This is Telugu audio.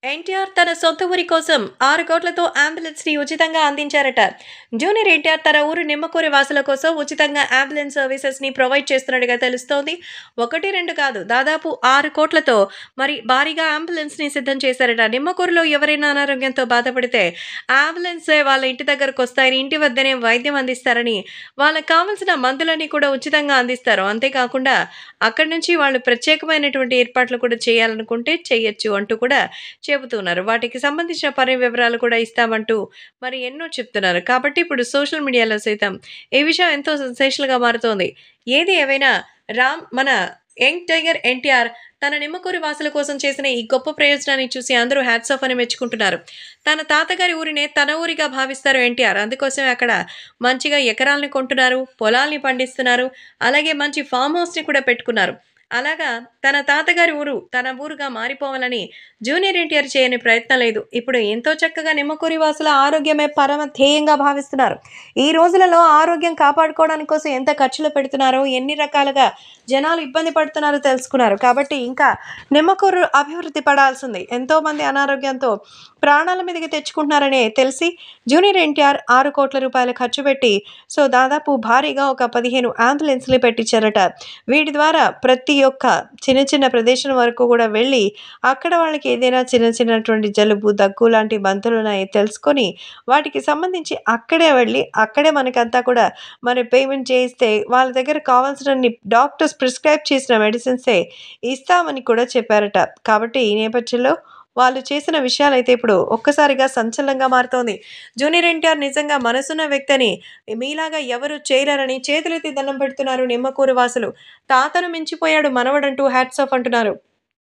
ఎన్టీఆర్ తన సొంత ఊరి కోసం 6 కోట్లతో అంబులెన్స్ ని ఉచితంగా అందించారట. జూనియర్ ఎన్టీఆర్ తన ఊరు నిమ్మకూరి వాసుల కోసం ఉచితంగా అంబులెన్స్ సర్వీసెస్ ని ప్రొవైడ్ చేస్తున్నట్టుగా తెలుస్తోంది. 1, 2 కాదు, దాదాపు 6 కోట్లతో మరి భారీగా అంబులెన్స్ ని సిద్ధం చేశారట. నిమ్మకూరులో ఎవరైనా అనారోగ్యంతో బాధపడితే అంబులెన్స్ వాళ్ళ ఇంటి దగ్గరకు వస్తాయని, ఇంటి వద్దనే వైద్యం అందిస్తారని, వాళ్ళకి కావాల్సిన మందులన్నీ కూడా ఉచితంగా అందిస్తారు. అంతేకాకుండా అక్కడి నుంచి వాళ్ళు ప్రత్యేకమైనటువంటి ఏర్పాట్లు కూడా చేయాలనుకుంటే చేయొచ్చు అంటూ కూడా చెబుతున్నారు. వాటికి సంబంధించిన పని వివరాలు కూడా ఇస్తామంటూ మరి ఎన్నో చెప్తున్నారు. కాబట్టి ఇప్పుడు సోషల్ మీడియాలో సైతం ఈ విషయం ఎంతో సెన్సేషనల్‌గా మారుతోంది. ఏది ఏవైనా మన యంగ్ టైగర్ ఎన్టీఆర్ తన నిమ్మకూరి వాసుల కోసం చేసిన ఈ గొప్ప ప్రయోజనాన్ని చూసి అందరూ హ్యాట్స్ ఆఫ్ అని మెచ్చుకుంటున్నారు. తన తాతగారి ఊరినే తన ఊరిగా భావిస్తారు ఎన్టీఆర్. అందుకోసమే అక్కడ మంచిగా ఎకరాల్ని కొంటున్నారు, పొలాల్ని పండిస్తున్నారు. అలాగే మంచి ఫార్మ్ హౌస్‌ని కూడా పెట్టుకున్నారు. అలాగా తన తాతగారి ఊరు తన ఊరుగా మారిపోవాలని జూనియర్ ఎన్టీఆర్ చేయని ప్రయత్నం లేదు. ఇప్పుడు ఎంతో చక్కగా నిమ్మకూరి వాసుల ఆరోగ్యమే పరమ ధ్యేయంగా భావిస్తున్నారు. ఈ రోజులలో ఆరోగ్యం కాపాడుకోవడానికి కోసం ఎంత ఖర్చులు పెడుతున్నారో, ఎన్ని రకాలుగా జనాలు ఇబ్బంది పడుతున్నారో తెలుసుకున్నారు. కాబట్టి ఇంకా నిమ్మకూరు అభివృద్ధి పడాల్సింది. ఎంతోమంది అనారోగ్యంతో ప్రాణాల మీదకి తెచ్చుకుంటున్నారని తెలిసి జూనియర్ ఎన్టీఆర్ 6 కోట్ల రూపాయలు ఖర్చు పెట్టి దాదాపు భారీగా ఒక 15 అంబులెన్స్‌లు పెట్టించారట. వీటి ద్వారా ప్రతి ఒక్క చిన్న చిన్న ప్రదేశం వరకు కూడా వెళ్ళి అక్కడ వాళ్ళకి ఏదైనా చిన్నటువంటి జలుబు, దగ్గు లాంటి మందులున్నాయి తెలుసుకొని వాటికి సంబంధించి అక్కడే వెళ్ళి అక్కడే మనకంతా కూడా మరి పేమెంట్ చేయిస్తే వాళ్ళ దగ్గర కావాల్సినన్ని డాక్టర్స్ ప్రిస్క్రైబ్ చేసిన మెడిసిన్సే ఇస్తామని కూడా చెప్పారట. కాబట్టి ఈ నేపథ్యంలో వాళ్ళు చేసిన విషయాలైతే ఇప్పుడు ఒక్కసారిగా సంచలనంగా మారుతోంది. జూనియర్ ఎన్టీఆర్ నిజంగా మనసున్న వ్యక్తని మీలాగా ఎవరు చేయలేరని చేతులెత్తి దండం పెడుతున్నారు నిమ్మకూరు వాసులు. తాతను మించిపోయాడు మనవడంటూ హ్యాట్స్ ఆఫ్ అంటున్నారు.